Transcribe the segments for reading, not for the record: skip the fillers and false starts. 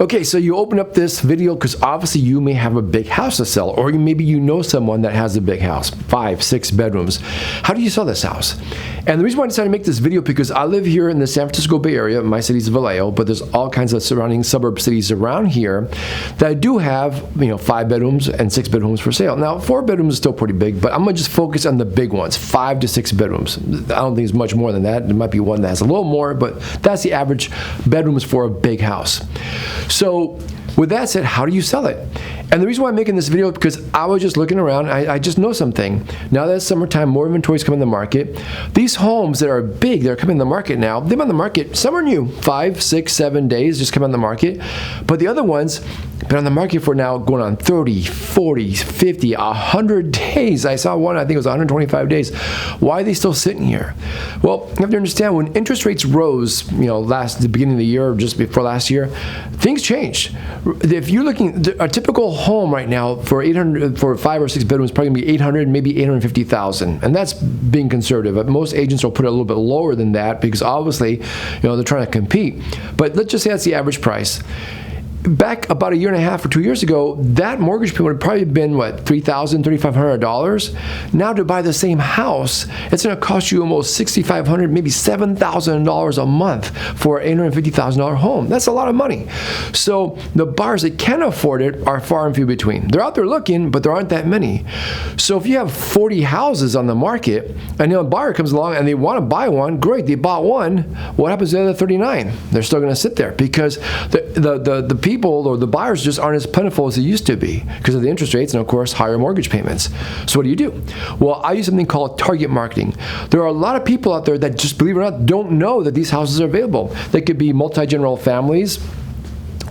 Okay, so you open up this video because obviously you may have a big house to sell, or maybe you know someone that has a big house, 5, 6 bedrooms. How do you sell this house? And the reason why I decided to make this video, because I live here in the San Francisco Bay Area. My city's Vallejo, but there's all kinds of surrounding suburb cities around here that do have 5 bedrooms and 6 bedrooms for sale. Now 4 bedrooms is still pretty big, but I'm gonna just focus on the big ones, 5 to 6 bedrooms. I don't think it's much more than that. There might be one that has a little more, but that's the average bedrooms for a big house. So with that said, how do you sell it? And the reason why I'm making this video is because I was just looking around. I just know something. Now that it's summertime, more inventories come in the market. These homes that are big, that are coming in the market now, they've been on the market, some are new, 5, 6, 7 days just come on the market. But the other ones been on the market for now going on 30, 40, 50, 100 days. I saw one, I think it was 125 days. Why are they still sitting here? Well, you have to understand, when interest rates rose, the beginning of the year, or just before last year, things changed. If you're looking, a typical home right now for 5 or 6 bedrooms, probably gonna be 800, maybe 850,000, and that's being conservative. But most agents will put it a little bit lower than that because obviously, they're trying to compete. But let's just say that's the average price. Back about a year and a half or 2 years ago, that mortgage payment would probably have been what, $3,000, $3,500. Now to buy the same house, it's going to cost you almost $6,500, maybe $7,000 a month for an $850,000 home. That's a lot of money. So the buyers that can afford it are far and few between. They're out there looking, but there aren't that many. So if you have 40 houses on the market, and a buyer comes along and they want to buy one, great, they bought one. What happens to the other 39? They're still going to sit there because the people or the buyers just aren't as plentiful as they used to be because of the interest rates and, of course, higher mortgage payments. So what do? Well, I use something called target marketing. There are a lot of people out there that just, believe it or not, don't know that these houses are available. They could be multi-generational families,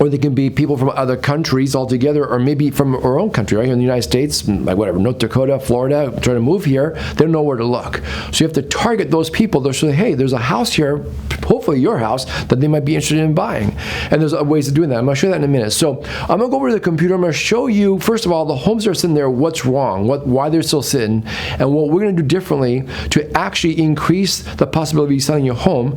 or they can be people from other countries altogether, or maybe from our own country, right here in the United States, like whatever, North Dakota, Florida, trying to move here, they don't know where to look. So you have to target those people. They'll say, hey, there's a house here, hopefully your house, that they might be interested in buying. And there's ways of doing that. I'm gonna show you that in a minute. So I'm gonna go over to the computer. I'm gonna show you, first of all, the homes that are sitting there, what's wrong, why they're still sitting, and what we're gonna do differently to actually increase the possibility of selling your home,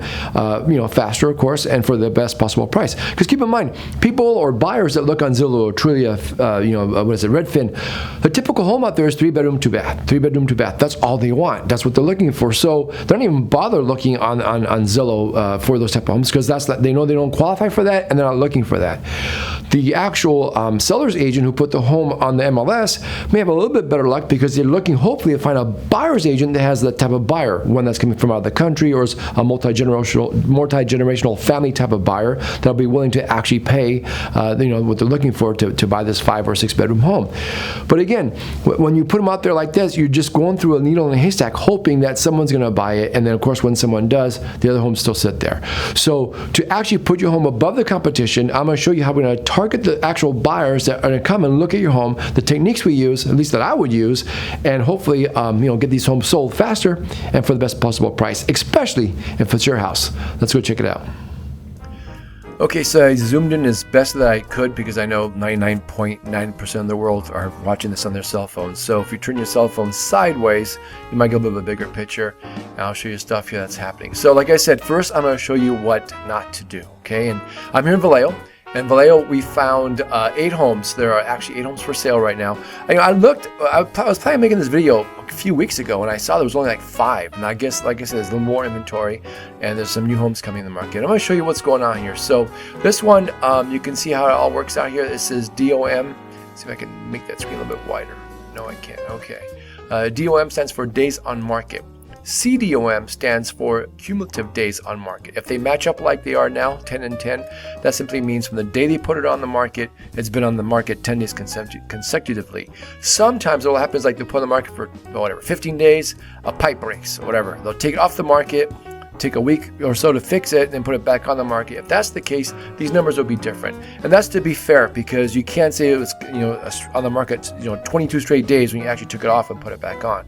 faster, of course, and for the best possible price. Because keep in mind, people or buyers that look on Zillow or Trulia, Redfin, the typical home out there is 3 bedroom, 2 bath, 3 bedroom, 2 bath. That's all they want. That's what they're looking for. So they don't even bother looking on Zillow for those type of homes because they know they don't qualify for that and they're not looking for that. The actual seller's agent who put the home on the MLS may have a little bit better luck because they're looking hopefully to find a buyer's agent that has that type of buyer, one that's coming from out of the country or is a multi-generational family type of buyer that'll be willing to actually pay what they're looking for to buy this 5 or 6 bedroom home. But again, when you put them out there like this, you're just going through a needle in a haystack hoping that someone's going to buy it, and then of course when someone does, the other homes still sit there. So to actually put your home above the competition, I'm going to show you how we're going to target the actual buyers that are going to come and look at your home, the techniques we use, at least that I would use, and hopefully get these homes sold faster and for the best possible price, especially if it's your house. Let's go check it out. Okay, so I zoomed in as best that I could because I know 99.9% of the world are watching this on their cell phones. So if you turn your cell phone sideways, you might get a little bit of a bigger picture. And I'll show you stuff here that's happening. So like I said, first I'm going to show you what not to do, okay? And I'm here in Vallejo. In Vallejo, we found 8 homes. There are actually 8 homes for sale right now. I was planning on making this video a few weeks ago, and I saw there was only like 5. And I guess, like I said, there's a little more inventory, and there's some new homes coming in the market. I'm going to show you what's going on here. So this one, you can see how it all works out here. This is DOM. Let's see if I can make that screen a little bit wider. No, I can't. Okay. DOM stands for days on market. CDOM stands for cumulative days on market. If they match up like they are now, 10 and 10, that simply means from the day they put it on the market, it's been on the market 10 days consecutively. Sometimes what will happen is like they'll put it on the market for 15 days, a pipe breaks or whatever. They'll take it off the market, take a week or so to fix it, and then put it back on the market. If that's the case, these numbers will be different. And that's to be fair, because you can't say it was on the market 22 straight days when you actually took it off and put it back on.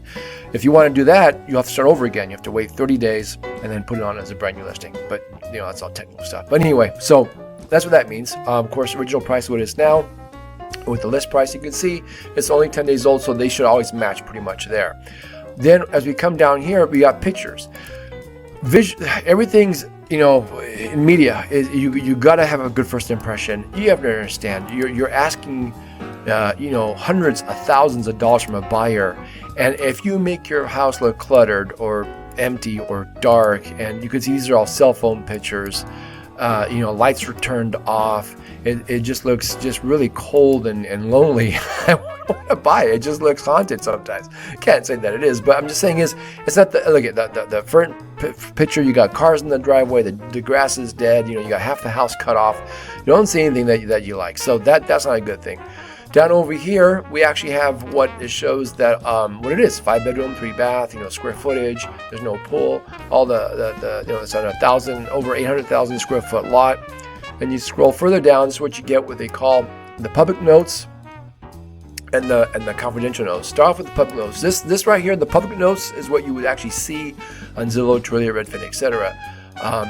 If you want to do that, you have to start over again. You have to wait 30 days and then put it on as a brand new listing. But that's all technical stuff. But anyway, so that's what that means. Of course, original price what it is now. With the list price, you can see it's only 10 days old, so they should always match pretty much there. Then as we come down here, we got pictures. Everything's you know, in media, you got to have a good first impression. You have to understand, you're asking, you know, hundreds of thousands of dollars from a buyer, and if you make your house look cluttered or empty or dark, and you can see these are all cell phone pictures, you know, lights were turned off, it just looks just really cold and lonely. I want to buy it. It just looks haunted sometimes. Can't say that it is, but I'm just saying it's not the, look at the front picture. You got cars in the driveway, the grass is dead, you know, you got half the house cut off. You don't see anything that you like, so that's not a good thing. Down over here, we actually have what it shows that what it is: 5-bedroom, 3-bath, you know, square footage. There's no pool. All the you know, it's on over 800,000 square foot lot. And you scroll further down, this is what you get, what they call the public notes and the confidential notes. Start off with the public notes. This right here, the public notes, is what you would actually see on Zillow, Trulia, Redfin, etc.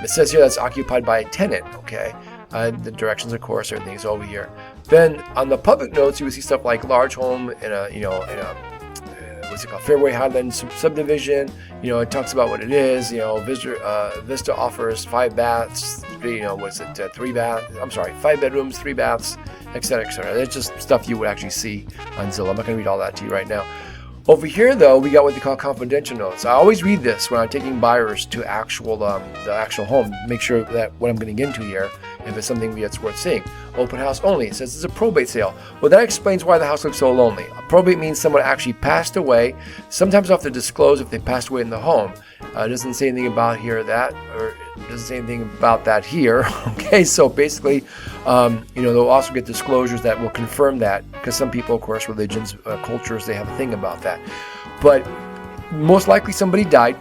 It says here that's occupied by a tenant. Okay. The directions, of course, everything's over here. Then on the public notes, you would see stuff like large home in a, you know, what's it called, Fairway Highlands subdivision. You know, it talks about what it is. You know, Vista offers 5 baths. You know, 5 bedrooms, 3 baths, etc., etc. That's just stuff you would actually see on Zillow. I'm not going to read all that to you right now. Over here, though, we got what they call confidential notes. I always read this when I'm taking buyers to the actual home. Make sure that what I'm getting into here, if it's something that's worth seeing. Open house only. It says it's a probate sale. Well, that explains why the house looks so lonely. A probate means someone actually passed away. Sometimes they'll have to disclose if they passed away in the home. It doesn't say anything about here that, or it doesn't say anything about that here. Okay, so basically, you know, they'll also get disclosures that will confirm that, because some people, of course, religions, cultures, they have a thing about that. But most likely somebody died,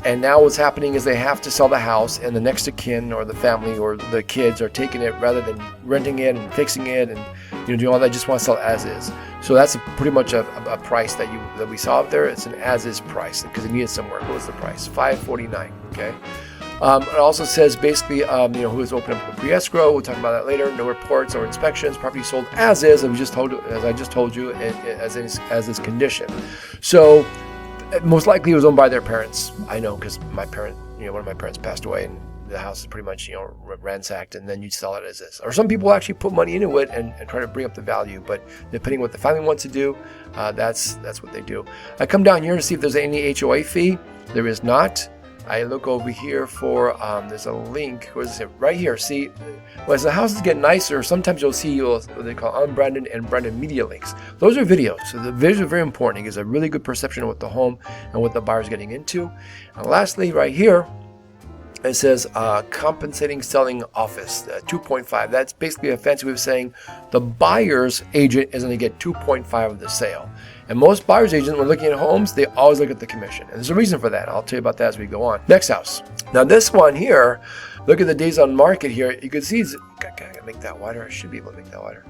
and now what's happening is they have to sell the house, and the next of kin or the family or the kids are taking it rather than renting it and fixing it and, you know, doing all that. Just want to sell it as is. So that's pretty much a price that we saw up there. It's an as is price because it needed somewhere. What was the price? $549. Okay. It also says basically, you know, who has opened up the pre-escrow. We'll talk about that later. No reports or inspections. Property sold as is. As I just told you, as is condition. So most likely it was owned by their parents. I know, because my parent, you know, one of my parents passed away, and the house is pretty much, you know, ransacked, and then you sell it as is. Or some people actually put money into it and try to bring up the value, but depending on what the family wants to do, that's what they do. I come down here to see if there's any HOA fee. There is not. I look over here for, there's a link, what is it, right here. See, well, as the houses get nicer, sometimes you'll see what they call unbranded and branded media links. Those are videos. So the videos are very important. It gives a really good perception of what the home and what the buyer's getting into. And lastly, right here, it says compensating selling office, 2.5. That's basically a fancy way of saying the buyer's agent is going to get 2.5 of the sale. And most buyer's agents, when looking at homes, they always look at the commission. And there's a reason for that. I'll tell you about that as we go on. Next house. Now this one here, look at the days on market here. You can see, can I make that wider? I should be able to make that wider.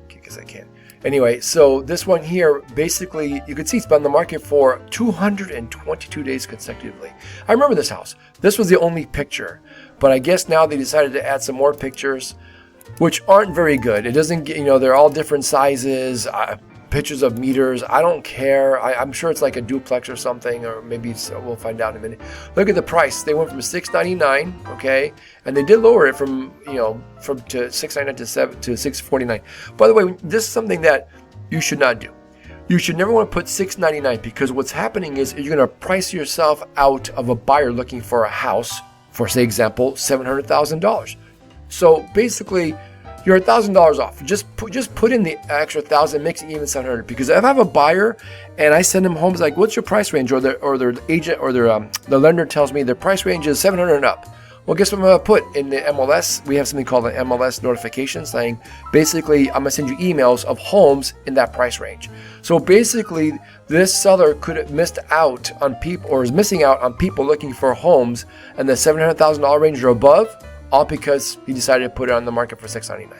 Because I can't. Anyway, so this one here, basically, you can see it's been on the market for 222 days consecutively. I remember this house. This was the only picture, but I guess now they decided to add some more pictures, which aren't very good. It doesn't get, you know, they're all different sizes, pictures of meters. I don't care. I'm sure it's like a duplex or something, or maybe we'll find out in a minute. Look at the price. They went from $699, okay, and they did lower it from, you know, to $699 to $649. By the way, this is something that you should not do. You should never want to put $699, because what's happening is you're going to price yourself out of a buyer looking for a house for, say, example, $700,000. So basically, you're $1,000 off. Just put in the extra $1,000, makes it even $700. Because if I have a buyer and I send them home, it's like, what's your price range? Or their agent or the lender tells me their price range is $700 and up. Well, guess what I'm going to put in the MLS? We have something called an MLS notification saying, basically, I'm going to send you emails of homes in that price range. So basically, this seller could have missed out on people, or is missing out on people looking for homes in the $700,000 range or above, all because he decided to put it on the market for $699.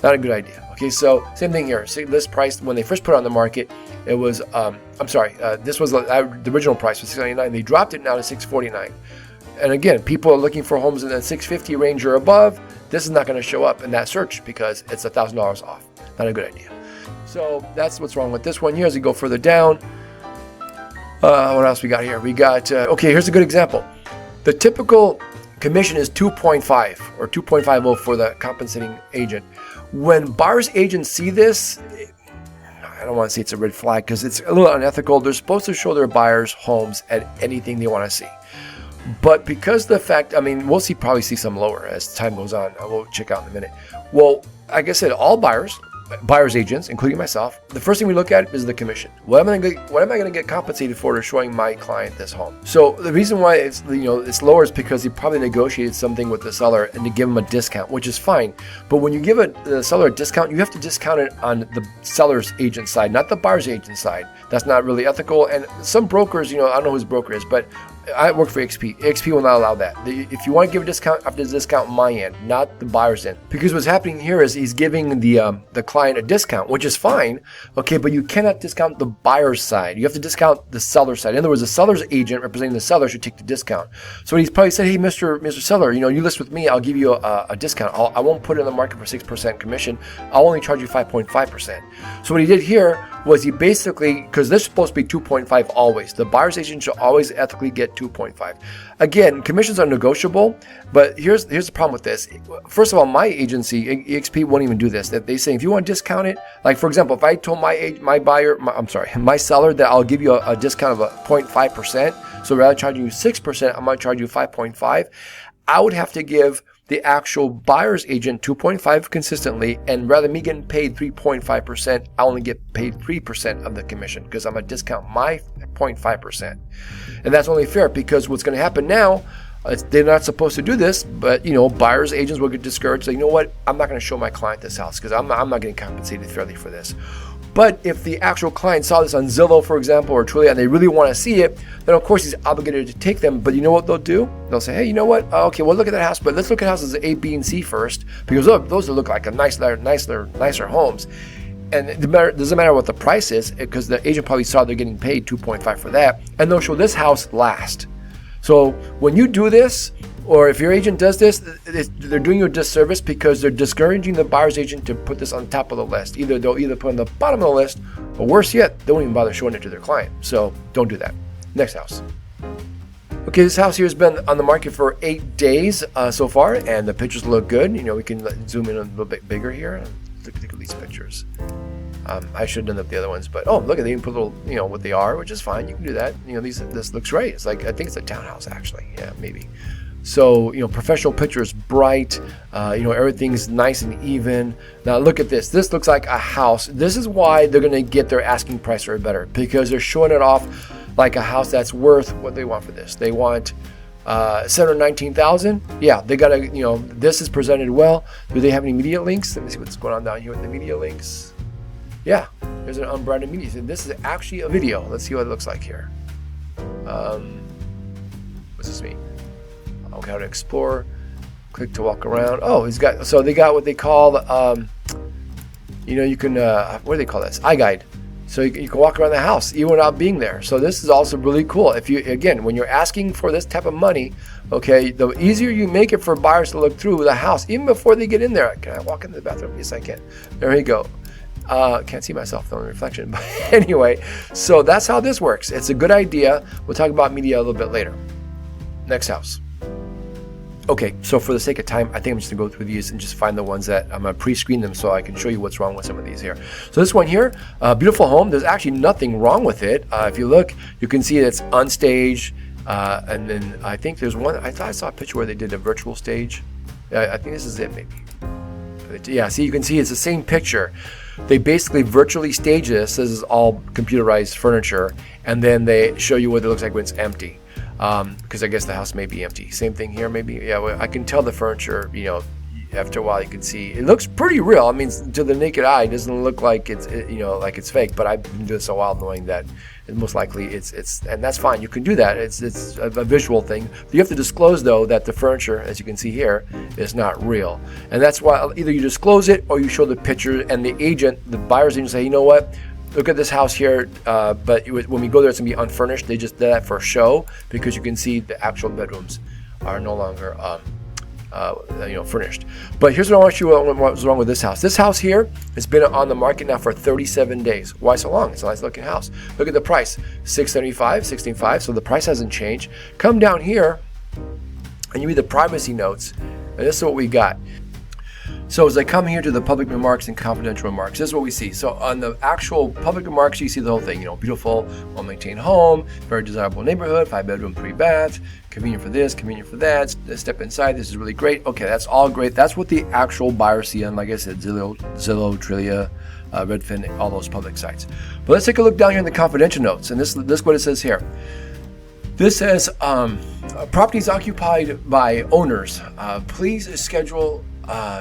Not a good idea. Okay, so same thing here. See, this price, when they first put it on the market, it was, this was the original price was $699. They dropped it now to $649. And again, people are looking for homes in the $650 range or above. This is not going to show up in that search because it's $1,000 off. Not a good idea. So that's what's wrong with this one here. As we go further down, what else we got here? We got, okay, here's a good example. The typical commission is 2.5 or 2.50 for the compensating agent. When buyer's agents see this, I don't want to say it's a red flag because it's a little unethical. They're supposed to show their buyers homes at anything they want to see. But because the fact, I mean, we'll probably see some lower as time goes on. We'll check out in a minute. Well, like I said, all buyers agents, including myself, the first thing we look at is the commission. What am I going to get compensated for showing my client this home? So the reason why it's lower is because he probably negotiated something with the seller and to give him a discount, which is fine. But when you give the seller a discount, you have to discount it on the seller's agent side, not the buyer's agent side. That's not really ethical. And some brokers, I don't know whose broker is, but I work for XP. XP will not allow that. If you want to give a discount, I have to discount my end, not the buyer's end. Because what's happening here is he's giving the client a discount, which is fine, okay, but you cannot discount the buyer's side. You have to discount the seller's side. In other words, the seller's agent representing the seller should take the discount. So he's probably said, hey, Mr. Seller, you list with me, I'll give you a discount. I won't put it in the market for 6% commission. I'll only charge you 5.5%. So what he did here was he basically, because this is supposed to be 2.5 always. The buyer's agent should always ethically get 2.5. Again, commissions are negotiable, but here's the problem with this. First of all, my agency, EXP, won't even do this. That they say if you want to discount it, like for example, if I told my seller that I'll give you a discount of 0.5%, so rather than charging you 6%, I'm going to charge you 5.5. I would have to give the actual buyer's agent 2.5 consistently, and rather than me getting paid 3.5%, I only get paid 3% of the commission because I'm going to discount my 0.5%. And that's only fair because what's going to happen now, they're not supposed to do this, but buyer's agents will get discouraged. Say, you know what, I'm not going to show my client this house because I'm not getting compensated fairly for this. But if the actual client saw this on Zillow, for example, or Trulia, and they really want to see it, then of course he's obligated to take them. But you know what they'll do? They'll say, hey, you know what? Okay, we'll look at that house, but let's look at houses A, B, and C first, because those look like a nicer homes. And it doesn't matter what the price is, because the agent probably saw they're getting paid 2.5 for that, and they'll show this house last. So when you do this, or if your agent does this, they're doing you a disservice because they're discouraging the buyer's agent to put this on top of the list. They'll either put it on the bottom of the list, or worse yet, they won't even bother showing it to their client. So don't do that. Next house. Okay, this house here has been on the market for 8 days so far, and the pictures look good. We can zoom in a little bit bigger here. Look at these pictures. I should have done up the other ones, but look at they even put a little, what they are, which is fine. You can do that. This looks great. It's like, I think it's a townhouse actually. Yeah, maybe. So, professional pictures, bright, everything's nice and even. Now look at this. This looks like a house. This is why they're going to get their asking price or better, because they're showing it off like a house that's worth what they want for this. They want $719,000. Yeah, they got to, this is presented well. Do they have any media links? Let me see what's going on down here with the media links. Yeah, there's an unbranded media. So this is actually a video. Let's see what it looks like here. What's this mean? Okay, how to explore, click to walk around. Oh, they got what they call, you can, what do they call this? iGuide. So you can walk around the house even without being there. So this is also really cool. When you're asking for this type of money, okay, the easier you make it for buyers to look through the house, even before they get in there. Can I walk into the bathroom? Yes, I can. There you go. Can't see myself though in the reflection. But anyway, so that's how this works. It's a good idea. We'll talk about media a little bit later. Next house. Okay, so for the sake of time, I think I'm just gonna go through these and just find the ones that I'm gonna pre-screen them so I can show you what's wrong with some of these here. So this one here, beautiful home. There's actually nothing wrong with it. If you look, you can see it's unstaged. And then I think there's one, I thought I saw a picture where they did a virtual stage. I think this is it maybe. Yeah, see, you can see it's the same picture. They basically virtually stage this. This is all computerized furniture. And then they show you what it looks like when it's empty. Because I guess the house may be empty. Same thing here, maybe. Yeah, well, I can tell the furniture. After a while, you can see it looks pretty real. I mean, to the naked eye, it doesn't look like it's like it's fake. But I've been doing this a while, knowing that most likely it's and that's fine. You can do that. It's a visual thing. You have to disclose though that the furniture, as you can see here, is not real. And that's why either you disclose it or you show the picture, and the buyer's agent say, you know what? Look at this house here, but when we go there, it's gonna be unfurnished. They just did that for show because you can see the actual bedrooms are no longer furnished. But here's what I want to show you what's wrong with this house. This house here has been on the market now for 37 days. Why so long? It's a nice looking house. Look at the price, $675, $16.5. So the price hasn't changed. Come down here, and you read the privacy notes, and this is what we got. So as I come here to the public remarks and confidential remarks, this is what we see. So on the actual public remarks, you see the whole thing, beautiful, well-maintained home, very desirable neighborhood, 5-bedroom, 3-bath, convenient for this, convenient for that, step inside, this is really great. Okay, that's all great. That's what the actual buyers see on, like I said, Zillow, Trillia, Redfin, all those public sites. But let's take a look down here in the confidential notes, and this is what it says here. This says, properties occupied by owners, please schedule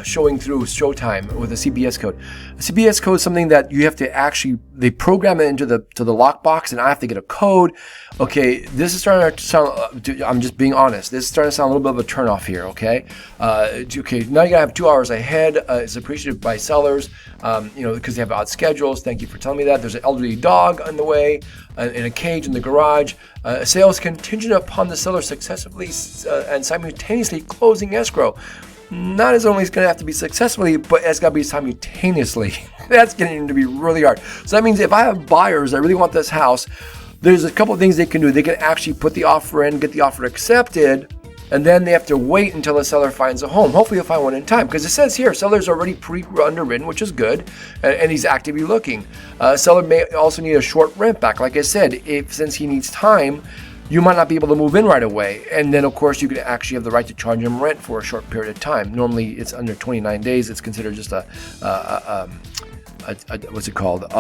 showing through showtime with a CBS code. A CBS code is something that you have to actually, they program it into the lockbox, and I have to get a code. Okay, this is starting to sound, I'm just being honest, this is starting to sound a little bit of a turnoff here, okay? Okay, now you gotta have 2 hours ahead. It's appreciated by sellers, because they have odd schedules. Thank you for telling me that. There's an elderly dog on the way, in a cage in the garage. Sales contingent upon the seller successfully and simultaneously closing escrow. Not as only it's going to have to be successfully, but it's got to be simultaneously. That's getting to be really hard. So that means if I have buyers that really want this house, there's a couple of things they can do. They can actually put the offer in, get the offer accepted, and then they have to wait until the seller finds a home. Hopefully they'll find one in time, because it says here, seller's already pre-underwritten, which is good, and he's actively looking. Seller may also need a short rent back. Like I said, since he needs time, you might not be able to move in right away. And then, of course, you could actually have the right to charge him rent for a short period of time. Normally, it's under 29 days. It's considered just what's it called?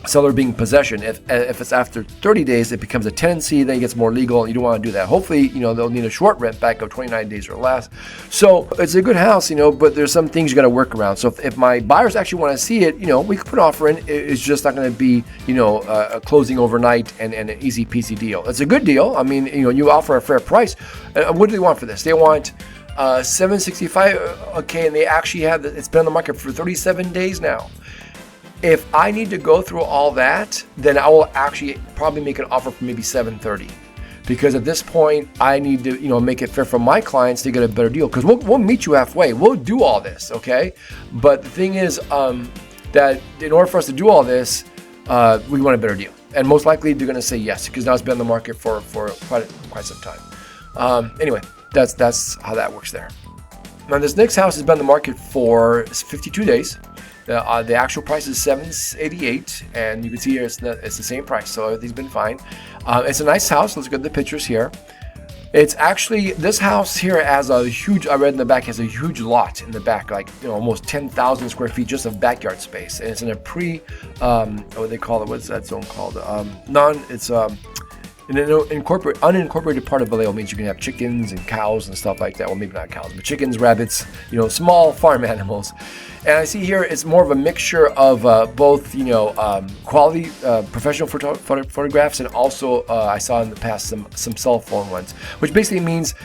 Seller being possession. If it's after 30 days, it becomes a tenancy. Then it gets more legal. You don't want to do that. Hopefully, they'll need a short rent back of 29 days or less. So it's a good house, but there's some things you got to work around. So if my buyers actually want to see it, we could put an offer in. It's just not going to be, a closing overnight and an easy peasy deal. It's a good deal. I mean, you offer a fair price. What do they want for this? They want $765. Okay, and they actually it's been on the market for 37 days now. If I need to go through all that, then I will actually probably make an offer for maybe $730, because at this point I need to make it fair for my clients to get a better deal, because we'll meet you halfway. We'll do all this, okay? But the thing is that in order for us to do all this, we want a better deal, and most likely they're going to say yes, because now it's been on the market for quite some time. Anyway, that's how that works there. Now this next house has been on the market for 52 days. The actual price is $788, and you can see here it's the same price, so everything's been fine. It's a nice house. Let's look at the pictures here. It's actually, this house here has a huge, I read in the back, has a huge lot in the back, like almost 10,000 square feet just of backyard space, and it's in a what they call it, what's that zone called? An unincorporated part of Vallejo means you can have chickens and cows and stuff like that. Well, maybe not cows, but chickens, rabbits, small farm animals. And I see here it's more of a mixture of both, quality professional photographs, and also I saw in the past some cell phone ones, which basically means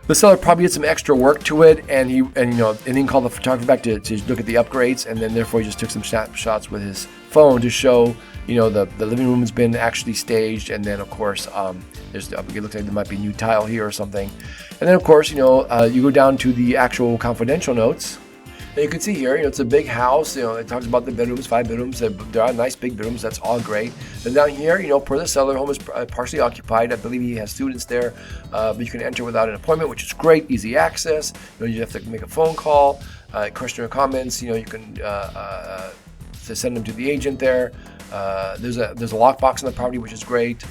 the seller probably did some extra work to it, and he called the photographer back to look at the upgrades, and then therefore he just took some snapshots with his phone to show, the living room has been actually staged, and then of course it looks like there might be new tile here or something, and then of course you go down to the actual confidential notes. And you can see here, it's a big house. It talks about the bedrooms, 5 bedrooms. There are nice big bedrooms. That's all great. And down here, per the seller, home is partially occupied. I believe he has students there, but you can enter without an appointment, which is great. Easy access. You have to make a phone call, question or comments. You can to send them to the agent there. There's a lockbox on the property, which is great.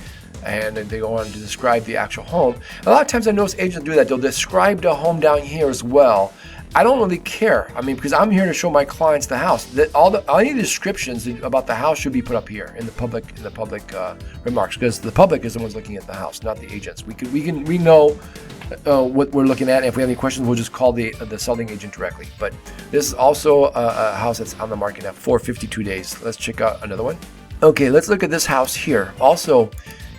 And they go on to describe the actual home. A lot of times I notice agents do that. They'll describe the home down here as well. I don't really care. I mean, because I'm here to show my clients the house. Any descriptions about the house should be put up here in the public remarks, because the public is the ones looking at the house, not the agents. We know what we're looking at. And if we have any questions, we'll just call the selling agent directly. But this is also a house that's on the market now for 52 days. Let's check out another one. Okay, let's look at this house here. Also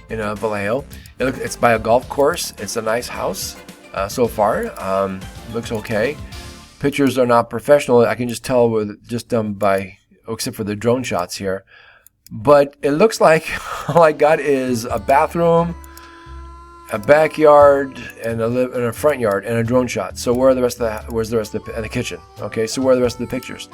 in Vallejo. It's by a golf course. It's a nice house so far. Looks okay. Pictures are not professional. I can just tell with just done by, except for the drone shots here. But it looks like all I got is a bathroom, a backyard, and a front yard, and a drone shot. So where's the rest of the kitchen? Okay, so where are the rest of the pictures?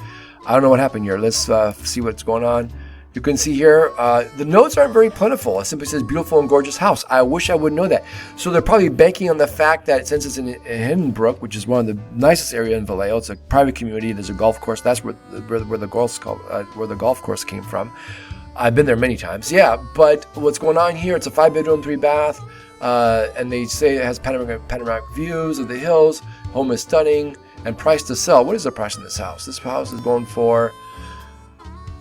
I don't know what happened here. Let's see what's going on. You can see here, the notes aren't very plentiful. It simply says beautiful and gorgeous house. I wish I would know that. So they're probably banking on the fact that since it's in Hindenbrook, which is one of the nicest area in Vallejo, it's a private community. There's a golf course. That's where the golf course came from. I've been there many times. Yeah, but what's going on here? It's a 5-bedroom, 3-bath, and they say it has panoramic views of the hills. Home is stunning and priced to sell. What is the price on this house? This house is going for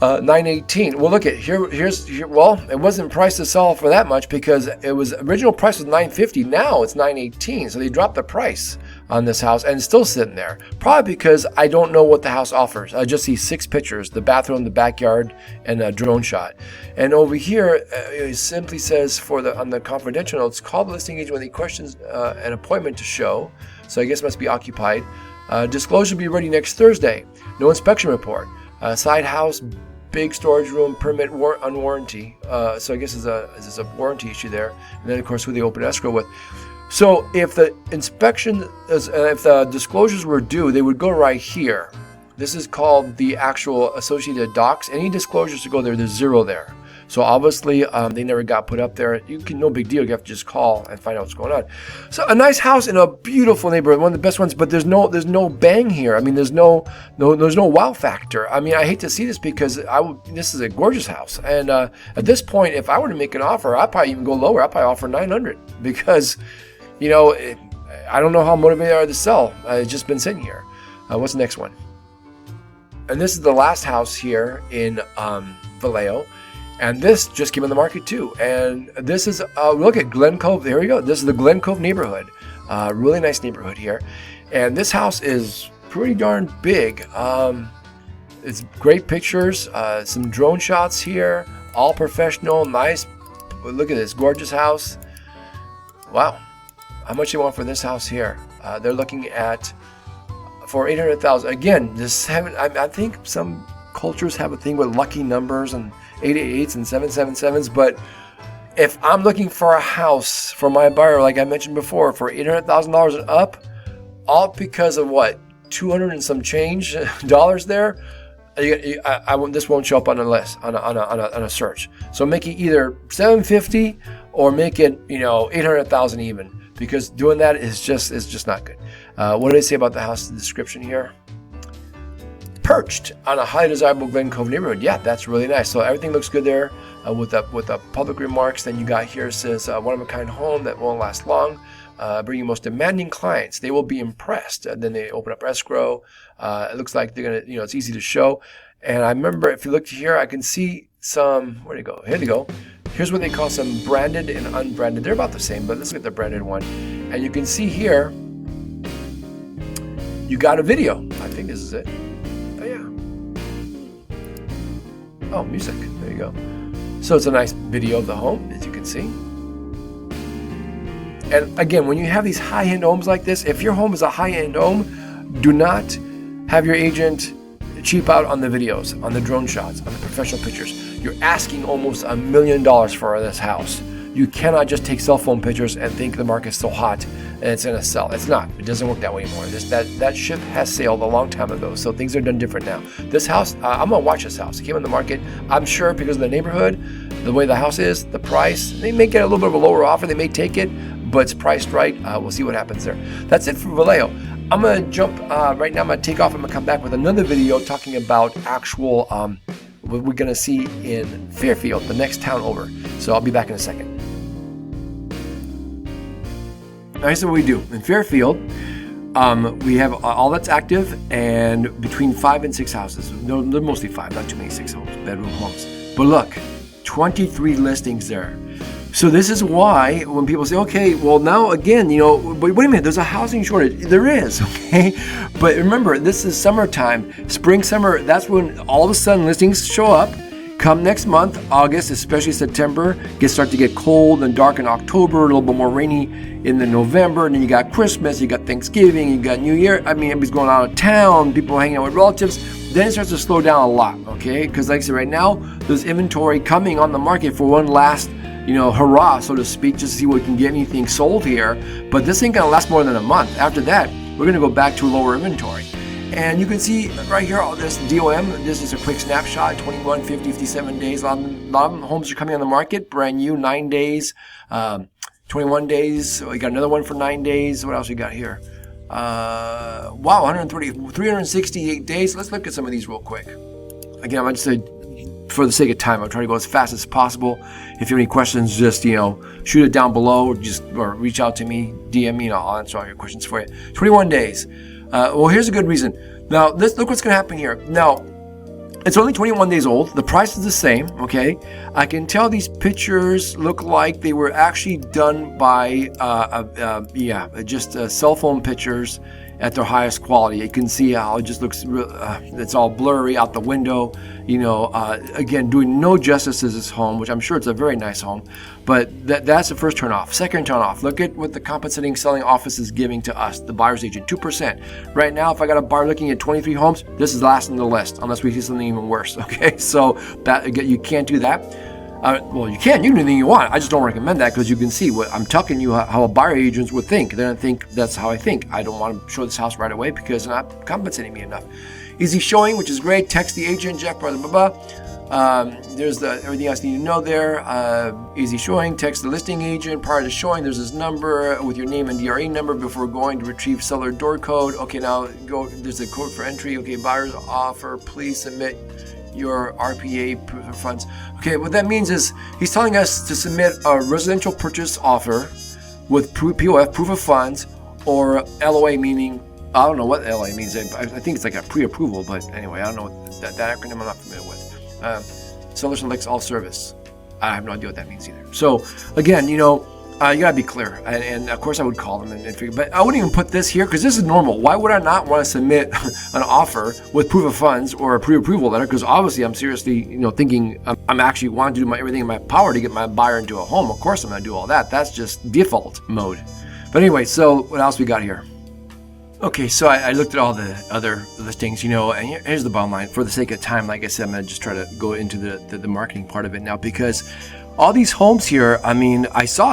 $918. Well, look at here. Well, it wasn't priced to sell for that much because it was original price was $950. Now it's $918. So they dropped the price on this house and it's still sitting there. Probably because I don't know what the house offers. I just see 6 pictures: the bathroom, the backyard, and a drone shot. And over here, it simply says on the confidential notes, call the listing agent with any questions, an appointment to show. So I guess it must be occupied. Disclosure will be ready next Thursday. No inspection report. Side house, big storage room, permit on warranty. So I guess there's a warranty issue there. And then, of course, who they open escrow with. So if the inspection, if the disclosures were due, they would go right here. This is called the actual associated docs. Any disclosures to go there, there's 0 there. So obviously they never got put up there. No big deal. You have to just call and find out what's going on. So a nice house in a beautiful neighborhood, one of the best ones. But there's no bang here. I mean, there's no wow factor. I mean, I hate to see this because this is a gorgeous house. And at this point, if I were to make an offer, I'd probably even go lower. I'd probably offer $900 because, I don't know how motivated they are to sell. It's just been sitting here. What's the next one? And this is the last house here in Vallejo. And this just came on the market too. And this is, look at Glen Cove. There we go. This is the Glen Cove neighborhood. Really nice neighborhood here. And this house is pretty darn big. It's great pictures, some drone shots here, all professional, nice. Look at this gorgeous house. Wow. How much do you want for this house here? They're looking at for $800,000. Again, I think some cultures have a thing with lucky numbers and 888s and 777s, but if I'm looking for a house for my buyer, like I mentioned before, for $800,000 and up, all because of what, 200 and some change dollars there, this won't show up on a list, on a search. So make it either 750 or make it 800,000 even, because doing that is just not good. What did I say about the house description here? Perched on a highly desirable Glen Cove neighborhood. Yeah, that's really nice. So everything looks good there with the public remarks. Then you got here says one-of-a-kind home that won't last long. Bringing most demanding clients. They will be impressed. And then they open up escrow. It looks like they're going to, it's easy to show. And I remember if you look here, I can see some, where'd it go? Here they go. Here's what they call some branded and unbranded. They're about the same, but let's look at the branded one. And you can see here, you got a video. I think this is it. Oh, yeah. Oh, music. There you go. So it's a nice video of the home, as you can see. And again, when you have these high-end homes like this, if your home is a high-end home, do not have your agent cheap out on the videos, on the drone shots, on the professional pictures. You're asking almost $1 million for this house. You cannot just take cell phone pictures and think the market's so hot and it's going to sell. It's not. It doesn't work that way anymore. That ship has sailed a long time ago, so things are done different now. This house, I'm going to watch this house. It came on the market, I'm sure, because of the neighborhood, the way the house is, the price. They may get a little bit of a lower offer. They may take it, but it's priced right. We'll see what happens there. That's it for Vallejo. I'm going to jump right now. I'm going to take off. I'm going to come back with another video talking about actual what we're going to see in Fairfield, the next town over. So I'll be back in a second. Now, here's what we do. In Fairfield, we have all that's active and between 5 and 6 houses. No, they're mostly 5, not too many 6 homes, bedroom homes. But look, 23 listings there. So this is why when people say, okay, well now again, but wait a minute, there's a housing shortage. There is, okay? But remember, this is summertime, spring, summer, that's when all of a sudden listings show up. Come next month, August, especially September, start to get cold and dark in October, a little bit more rainy in the November, and then you got Christmas, you got Thanksgiving, you got New Year. I mean, everybody's going out of town, people hanging out with relatives. Then it starts to slow down a lot, okay? Because like I said, right now, there's inventory coming on the market for one last hurrah, so to speak, just to see what we can get anything sold here. But this ain't gonna last more than a month. After that, we're gonna go back to lower inventory. And you can see right here all this DOM. This is a quick snapshot, 21, 50, 57 days. A lot of homes are coming on the market, brand new, 9 days, 21 days. We got another one for 9 days. What else we got here? Wow, 368 days. Let's look at some of these real quick. Again, I'm going to say, for the sake of time, I'm trying to go as fast as possible. If you have any questions, just, shoot it down below, or reach out to me, DM me, and I'll answer all your questions for you. 21 days. Well, here's a good reason. Now, look what's going to happen here. Now, it's only 21 days old. The price is the same, okay? I can tell these pictures look like they were actually done by, just cell phone pictures at their highest quality. You can see how it just looks, it's all blurry out the window. Again, doing no justice to this home, which I'm sure it's a very nice home, but that's the first turn off. Second turn off, look at what the compensating selling office is giving to us, the buyer's agent, 2%. Right now, if I got a buyer looking at 23 homes, this is last on the list, unless we see something even worse, okay? So that again, you can't do that. Well, you can do anything you want. I just don't recommend that because you can see what I'm telling you how a buyer agent would think. They're going to think that's how I think. I don't want to show this house right away because they're not compensating me enough. Easy showing, which is great. Text the agent, Jeff, blah, blah, blah. There's everything else you need to know there. Easy showing, text the listing agent. Prior to showing, there's this number with your name and DRE number before going to retrieve seller door code. Okay, now go. There's a code for entry. Okay, buyer's offer. Please submit your RPA proof of funds. Okay, what that means is he's telling us to submit a residential purchase offer with POF, proof of funds, or LOA, meaning, I don't know what LOA means. I think it's like a pre-approval, but anyway, I don't know what that acronym I'm not familiar with. Seller selects all service. I have no idea what that means either. So again, you gotta be clear, and of course I would call them and figure, but I wouldn't even put this here because this is normal. Why would I not want to submit an offer with proof of funds or a pre-approval letter? Because obviously I'm seriously, thinking I'm actually want to do everything in my power to get my buyer into a home. Of course I'm gonna do all that. That's just default mode. But anyway, so what else we got here? Okay, so I looked at all the other listings, and here's the bottom line. For the sake of time, like I said, I'm gonna just try to go into the marketing part of it now because all these homes here, I saw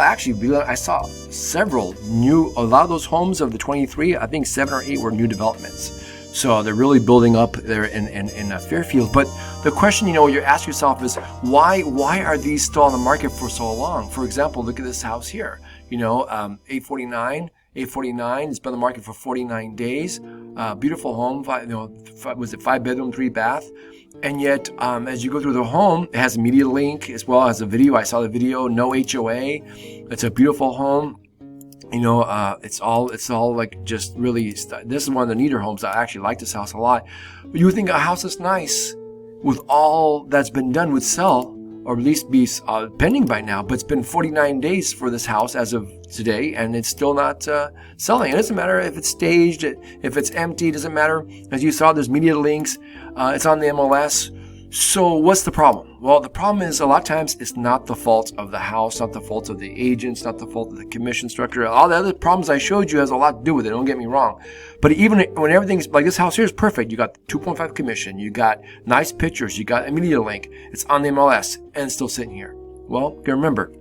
several a lot of those homes of the 23, I think 7 or 8 were new developments. So they're really building up there in Fairfield. But the question, you ask yourself is, why are these still on the market for so long? For example, look at this house here, 849, it's been on the market for 49 days. Beautiful home, was it 5 bedroom, 3 bath? And yet, as you go through the home, it has a media link as well as a video. I saw the video, no HOA. It's a beautiful home. It's all like just really, this is one of the neater homes. I actually like this house a lot. But you would think a house is nice with all that's been done would sell, or at least be pending by now. But it's been 49 days for this house as of today, and it's still not selling. It doesn't matter if it's staged, if it's empty, it doesn't matter. As you saw, there's media links. It's on the MLS. So what's the problem? Well, the problem is a lot of times it's not the fault of the house, not the fault of the agents, not the fault of the commission structure. All the other problems I showed you has a lot to do with it. Don't get me wrong. But even when everything's like this house here is perfect, you got 2.5 commission, you got nice pictures, you got a media link, it's on the MLS, and it's still sitting here. Well, you remember,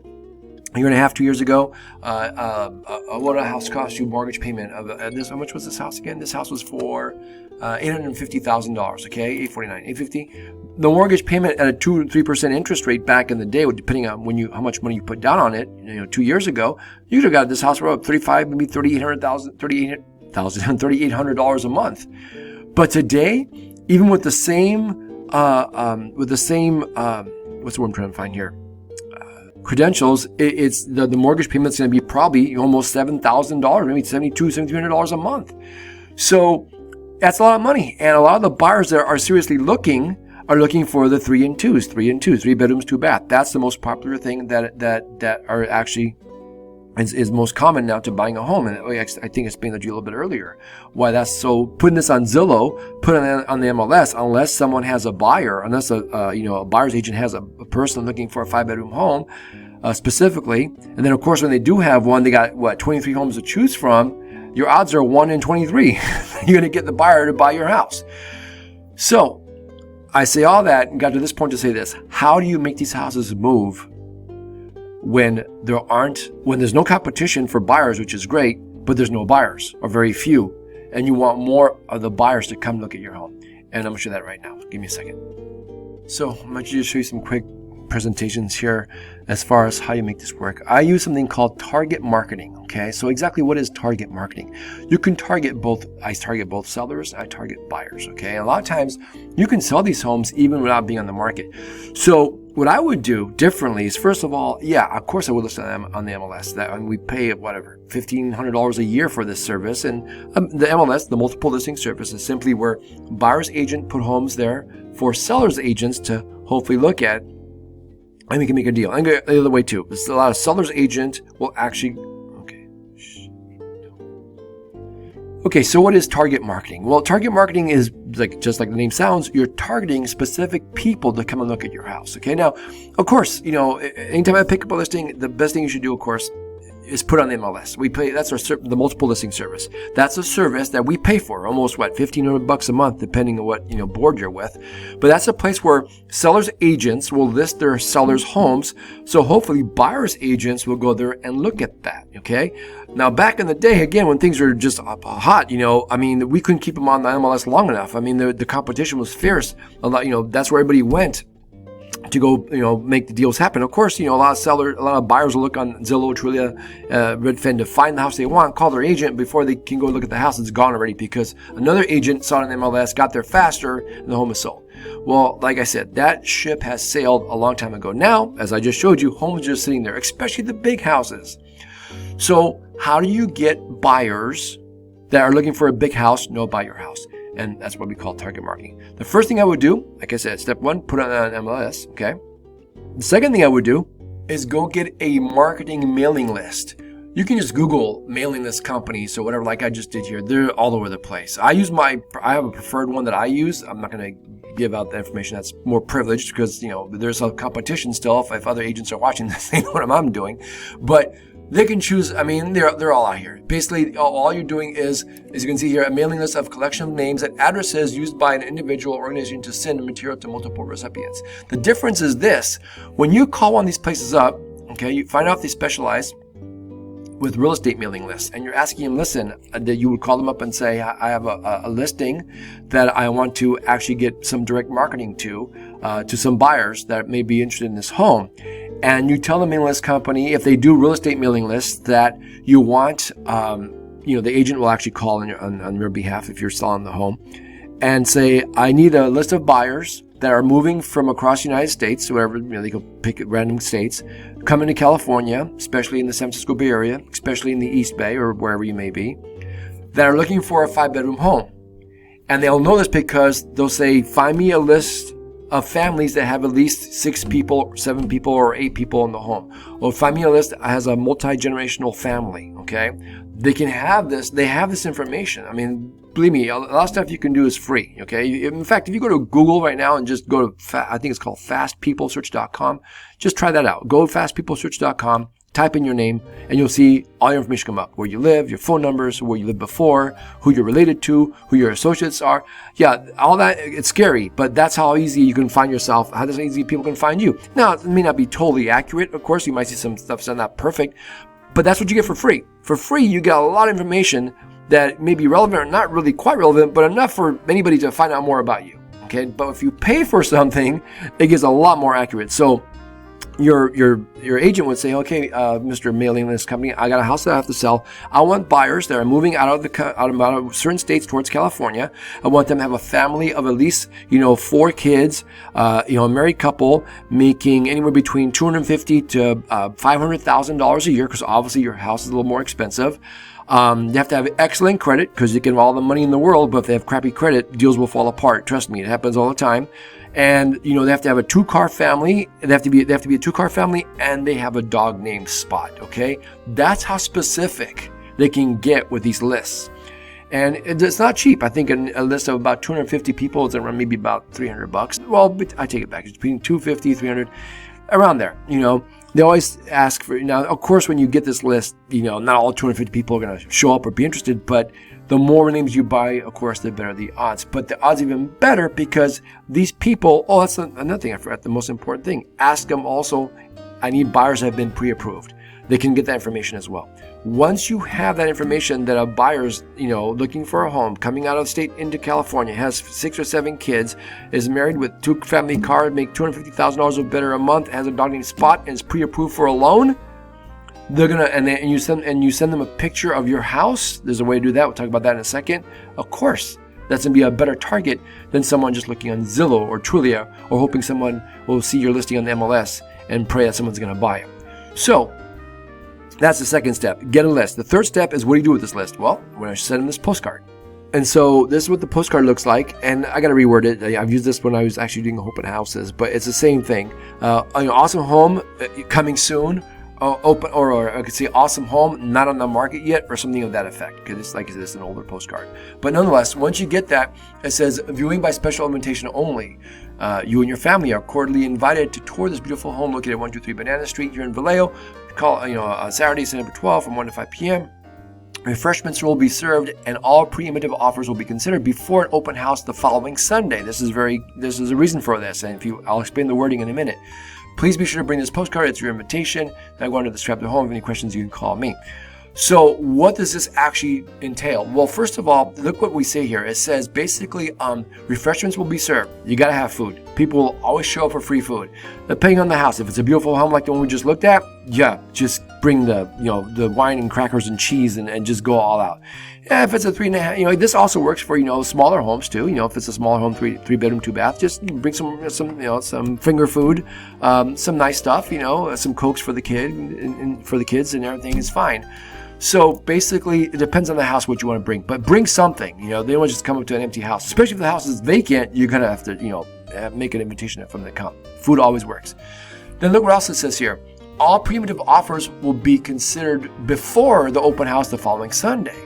a year and a half, 2 years ago, what a house cost you mortgage payment of this. How much was this house again? This house was for $850,000. Okay, 849, 850. The mortgage payment at a 2-3% interest rate back in the day, depending on how much money you put down on it. 2 years ago, you could have got this house for about $35, maybe $3,800 a month. But today, even with the same, what's the word I'm trying to find here? Credentials, it's the mortgage payment's going to be probably almost $7,000, maybe $7,200 a month. So that's a lot of money, and a lot of the buyers that are seriously looking for the 3 and 2s, 3 bedrooms, 2 bath. That's the most popular thing that are actually is most common now to buying a home. And I think I explained that to you a little bit earlier. Why that's so. Putting this on Zillow, putting it on the MLS, unless someone has a buyer, unless a buyer's agent has a person looking for a 5-bedroom home specifically, and then of course when they do have one, they got 23 homes to choose from. Your odds are 1 in 23. You're going to get the buyer to buy your house. So I say all that and got to this point to say this: how do you make these houses move when there's no competition for buyers, which is great, but there's no buyers or very few? and you want more of the buyers to come look at your home. And I'm going to show that right now. Give me a second. So I'm going to just show you some quick presentations here as far as how you make this work. I use something called target marketing. Okay, so exactly what is target marketing? You can target both. I target both sellers. I target buyers. Okay, and a lot of times you can sell these homes even without being on the market. So what I would do differently is, first of all, yeah, of course I would list them on the MLS. And we pay whatever $1,500 a year for this service. And the MLS, the multiple listing service, is simply where buyer's agent put homes there for seller's agents to hopefully look at. And we can make a deal. And go the other way too. There's a lot of seller's agent will actually. Okay, so what is target marketing? Well, target marketing is just like the name sounds, you're targeting specific people to come and look at your house. Okay, now, of course, anytime I pick up a listing, the best thing you should do, of course, is put on the MLS. We pay, that's the multiple listing service. That's a service that we pay for almost $1,500 a month, depending on what board you're with. But that's a place where sellers agents will list their sellers' homes. So hopefully buyers agents will go there and look at that. Okay. Now back in the day, again, when things were just hot, we couldn't keep them on the MLS long enough. The competition was fierce. A lot, that's where everybody went to go, make the deals happen. Of course, a lot of buyers will look on Zillow, Trulia, Redfin to find the house they want, call their agent before they can go look at the house. It's gone already because another agent saw it on MLS, got there faster, and the home is sold. Well, like I said, that ship has sailed a long time ago. Now, as I just showed you, homes are just sitting there, especially the big houses. So how do you get buyers that are looking for a big house know about your house? And that's what we call target marketing. The first thing I would do, like I said, step one, put it on MLS, okay? The second thing I would do is go get a marketing mailing list. You can just Google mailing list companies or whatever, like I just did here. They're all over the place. I have a preferred one that I use. I'm not going to give out the information that's more privileged because, there's a competition still. If other agents are watching this, they know what I'm doing. But they can choose, they're all out here. Basically, all you're doing is, as you can see here, a mailing list of collection of names and addresses used by an individual or organization to send material to multiple recipients. The difference is this: when you call one of these places up, okay, you find out if they specialize with real estate mailing lists, and you're asking them, listen, that you would call them up and say, I have a listing that I want to actually get some direct marketing to some buyers that may be interested in this home. And you tell the mailing list company, if they do real estate mailing lists, that you want, the agent will actually call on your behalf if you're selling the home and say, I need a list of buyers that are moving from across the United States, wherever, they can pick random states, coming to California, especially in the San Francisco Bay Area, especially in the East Bay or wherever you may be, that are looking for a 5-bedroom home. And they'll know this because they'll say, find me a list of families that have at least 6 people, 7 people, or 8 people in the home. Or find me a list that has a multi-generational family, okay? They can have this, they have this information. Believe me, a lot of stuff you can do is free, okay? In fact, if you go to Google right now and just go to, I think it's called fastpeoplesearch.com, just try that out. Go to fastpeoplesearch.com, type in your name, and you'll see all your information come up. Where you live, your phone numbers, where you lived before, who you're related to, who your associates are. Yeah, all that, it's scary, but that's how easy you can find yourself, how easy people can find you. Now, it may not be totally accurate. Of course, you might see some stuff that's not perfect, but that's what you get for free. For free, you get a lot of information that may be relevant or not really quite relevant, but enough for anybody to find out more about you. Okay, but if you pay for something, it gets a lot more accurate. So your agent would say, okay, Mr. Mailing List Company, I got a house that I have to sell. I want buyers that are moving out of certain states towards California. I want them to have a family of at least 4 kids, a married couple making anywhere between $250,000 to $500,000 a year, because obviously your house is a little more expensive. They have to have excellent credit because you can have all the money in the world, but if they have crappy credit, deals will fall apart. Trust me, it happens all the time. And they have to have a 2-car family. They have to be a 2-car family, and they have a dog named Spot. Okay, that's how specific they can get with these lists. And it's not cheap. I think a list of about 250 people is around maybe about $300. Well, I take it back. It's between 250, 300, around there. They always ask for, now, of course, when you get this list, not all 250 people are going to show up or be interested, but the more names you buy, of course, the better the odds. But the odds are even better because these people, that's another thing I forgot, the most important thing. Ask them also, I need buyers that have been pre-approved. they can get that information as well. Once you have that information that a buyer's, looking for a home, coming out of the state into California, has 6 or 7 kids, is married with 2-family car, make $250,000 or better a month, has a dog named Spot, and is pre-approved for a loan, they're gonna and you send them a picture of your house. There's a way to do that. We'll talk about that in a second. Of course, that's gonna be a better target than someone just looking on Zillow or Trulia or hoping someone will see your listing on the MLS and pray that someone's gonna buy it. So that's the second step. Get a list. The third step is, what do you do with this list? Well, we're going to send them this postcard. And so this is what the postcard looks like. And I got to reword it. I've used this when I was actually doing open houses, but it's the same thing. Awesome home coming soon. Open, or I could say awesome home, not on the market yet, or something of that effect, because it's like it's an older postcard. But nonetheless, once you get that, it says viewing by special invitation only. You and your family are cordially invited to tour this beautiful home located at 123 Banana Street here in Vallejo. Call on Saturday, September 12th from 1 to 5 p.m. Refreshments will be served, and all preemptive offers will be considered before an open house the following Sunday. This is a reason for this, and I'll explain the wording in a minute. Please be sure to bring this postcard. It's your invitation. Now go under the strap to home. If you have any questions, you can call me. So what does this actually entail? Well, first of all, look what we say here. It says basically refreshments will be served. You got to have food. People will always show up for free food. Depending on the house. If it's a beautiful home like the one we just looked at, yeah, just bring the wine and crackers and cheese and just go all out. Yeah, if it's a 3.5, this also works for, smaller homes too. If it's a smaller home, 3-bedroom, 2-bath, just bring some finger food, some nice stuff, some Cokes for the kid and for the kids, and everything is fine. So basically, it depends on the house what you want to bring, but bring something. They don't want to just come up to an empty house, especially if the house is vacant. You're gonna have to, make an invitation from the come. Food always works. Then look what else it says here. All preemptive offers will be considered before the open house the following Sunday.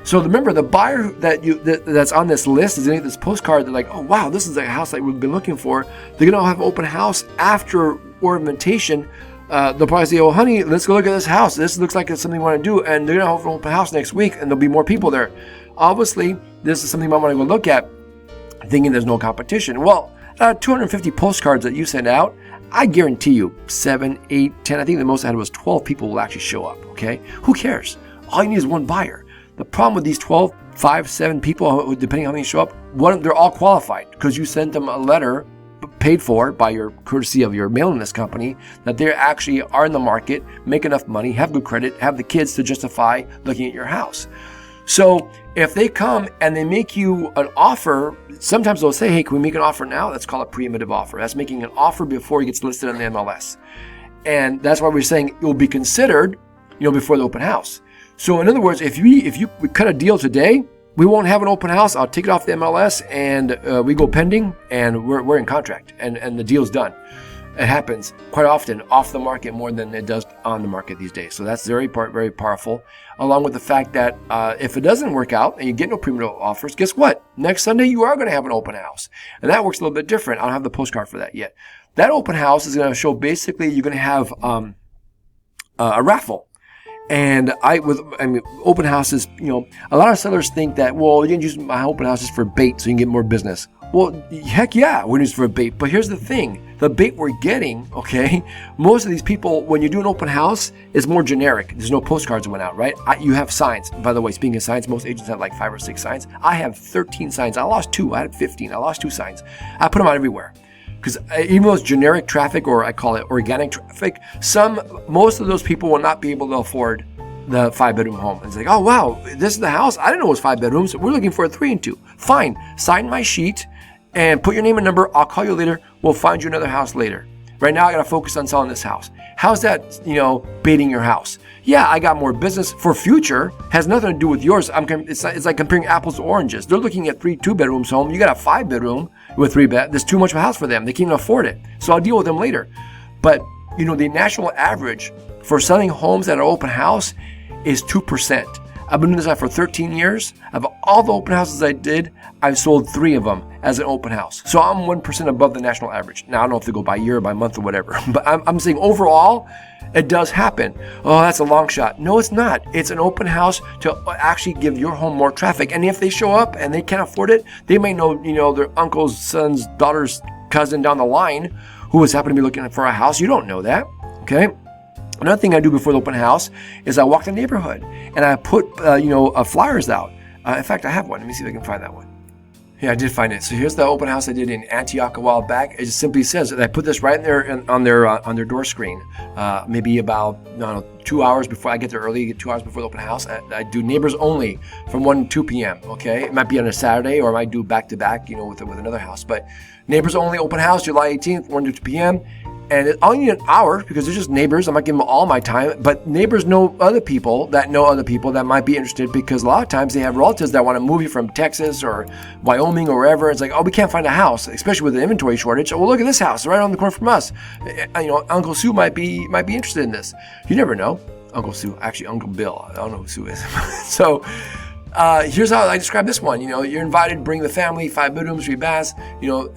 So remember, the buyer that's on this list is going to get this postcard. They're like, oh wow, this is a house that we've been looking for. They're going to have an open house after our invitation. They'll probably say, oh honey, let's go look at this house. This looks like it's something we want to do. And they're going to have an open house next week, and there'll be more people there. Obviously, this is something I want to go look at, thinking there's no competition. Well, 250 postcards that you send out, I guarantee you 7, 8, 10, I think the most I had was 12 people will actually show up, okay? Who cares? All you need is one buyer. The problem with these 12, 5, 7 people, depending on how many show up, they're all qualified because you sent them a letter paid for by your courtesy of your mailing list company that they actually are in the market, make enough money, have good credit, have the kids to justify looking at your house. So if they come and they make you an offer, sometimes they'll say, hey, can we make an offer now? That's called a preemptive offer. That's making an offer before it gets listed on the MLS. And that's why we're saying it will be considered, before the open house. So in other words, if you cut a deal today, we won't have an open house. I'll take it off the MLS and we go pending and we're in contract and the deal's done. It happens quite often off the market more than it does on the market these days. So that's very powerful, along with the fact that if it doesn't work out and you get no preemptive offers, guess what? Next Sunday, you are going to have an open house. And that works a little bit different. I don't have the postcard for that yet. That open house is going to show basically you're going to have a raffle. And open houses, a lot of sellers think that, well, you can use my open houses for bait so you can get more business. Well, heck yeah, we're using it for bait. But here's the thing. The bait we're getting, okay, most of these people, when you do an open house, it's more generic. There's no postcards that went out, right? You have signs. By the way, speaking of signs, most agents have like 5 or 6 signs. I have 13 signs. I lost 2. I had 15. I lost 2 signs. I put them out everywhere. Because even though it's generic traffic, or I call it organic traffic, most of those people will not be able to afford the 5-bedroom home. And it's like, oh wow, this is the house. I didn't know it was 5 bedrooms. We're looking for a 3 and 2. Fine, sign my sheet and put your name and number. I'll call you later. We'll find you another house later. Right now, I got to focus on selling this house. How's that, baiting your house? Yeah, I got more business for future. Has nothing to do with yours. It's like comparing apples to oranges. They're looking at 3 2-bedrooms home. You got a 5-bedroom with 3 bed. There's too much of a house for them. They can't even afford it. So I'll deal with them later. But, the national average for selling homes at an open house is 2%. I've been doing this for 13 years. Of all the open houses I did, I've sold 3 of them as an open house. So I'm 1% above the national average. Now, I don't know if they go by year or by month or whatever, but I'm saying overall, it does happen. Oh, that's a long shot. No, it's not. It's an open house to actually give your home more traffic. And if they show up and they can't afford it, they may know, their uncle's, son's, daughter's cousin down the line who has happened to be looking for a house. You don't know that, okay? Another thing I do before the open house is I walk the neighborhood and I put, flyers out. In fact, I have one. Let me see if I can find that one. Yeah, I did find it. So here's the open house I did in Antioch a while back. It just simply says that I put this right in there on their door screen. Maybe about 2 hours before I get there early, 2 hours before the open house. I do neighbors only from 1 to 2 p.m. Okay, it might be on a Saturday, or I might do back to back, with another house. But neighbors only open house, July 18th, 1 to 2 p.m. And I only need an hour because they're just neighbors. I'm not giving them all my time, but neighbors know other people that might be interested, because a lot of times they have relatives that want to move you from Texas or Wyoming or wherever. It's like, oh, we can't find a house, especially with the inventory shortage. Oh, well, look at this house right on the corner from us. Uncle Sue might be interested in this. You never know. Uncle Sue, actually Uncle Bill. I don't know who Sue is. So here's how I describe this one. You're invited, bring the family, 5 bedrooms, 3 baths.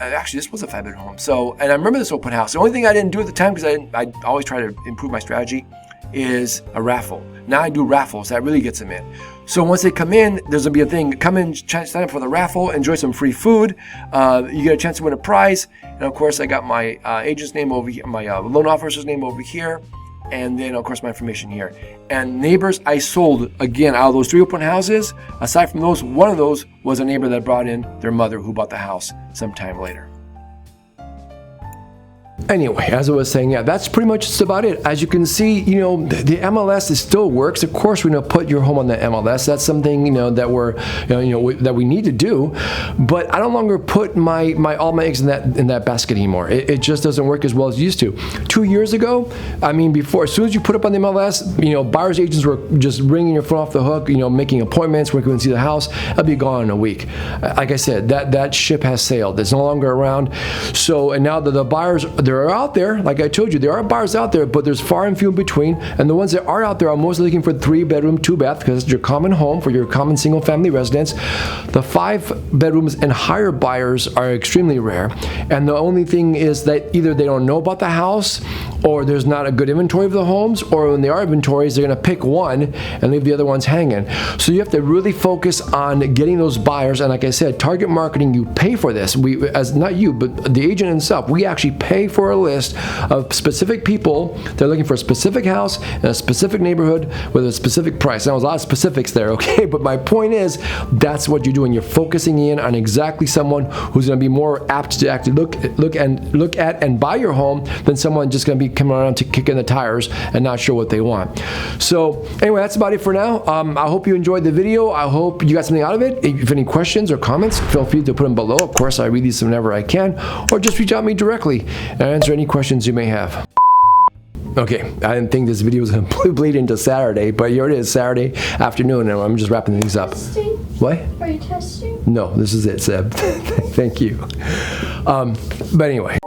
Actually, this was a 5-bedroom home. So, and I remember this open house. The only thing I didn't do at the time, because I always try to improve my strategy, is a raffle. Now I do raffles. That really gets them in. So once they come in, there's going to be a thing. Come in, sign up for the raffle, enjoy some free food. You get a chance to win a prize. And of course, I got my agent's name over here, my loan officer's name over here. And then, of course, my information here. And neighbors I sold, again, out of those 3 open houses, aside from those, one of those was a neighbor that brought in their mother who bought the house sometime later. Anyway, as I was saying, yeah, that's pretty much just about it. As you can see, the MLS still works. Of course, we're going to put your home on the MLS. That's something, that we're, that we need to do. But I no longer put all my eggs in that basket anymore. It just doesn't work as well as it used to. 2 years ago, before, as soon as you put up on the MLS, buyers agents were just ringing your phone off the hook, making appointments where you can see the house. I'll be gone in a week. Like I said, that ship has sailed. It's no longer around. So, and now that the buyers, they're out there, like I told you, there are buyers out there, but there's far and few in between. And the ones that are out there are mostly looking for 3-bedroom, 2-bath, because it's your common home for your common single-family residence. The 5 bedrooms and higher buyers are extremely rare. And the only thing is that either they don't know about the house, or there's not a good inventory of the homes, or when there are inventories, they're going to pick one and leave the other ones hanging. So you have to really focus on getting those buyers. And like I said, target marketing, you pay for this. Not you, but the agent himself, we actually pay for a list of specific people that are looking for a specific house in a specific neighborhood with a specific price. Now, there's a lot of specifics there, okay? But my point is, that's what you're doing. You're focusing in on exactly someone who's going to be more apt to actually look at and buy your home than someone just going to be coming around to kick in the tires and not sure what they want. So anyway, that's about it for now. I hope you enjoyed the video. I hope you got something out of it. If you have any questions or comments, feel free to put them below. Of course, I read these whenever I can, or just reach out to me directly and answer any questions you may have. Okay, I didn't think this video was going to bleed into Saturday, but here it is, Saturday afternoon, and I'm just wrapping things up. Testing? What? Are you testing? No, this is it, Seb. Thank you. But anyway.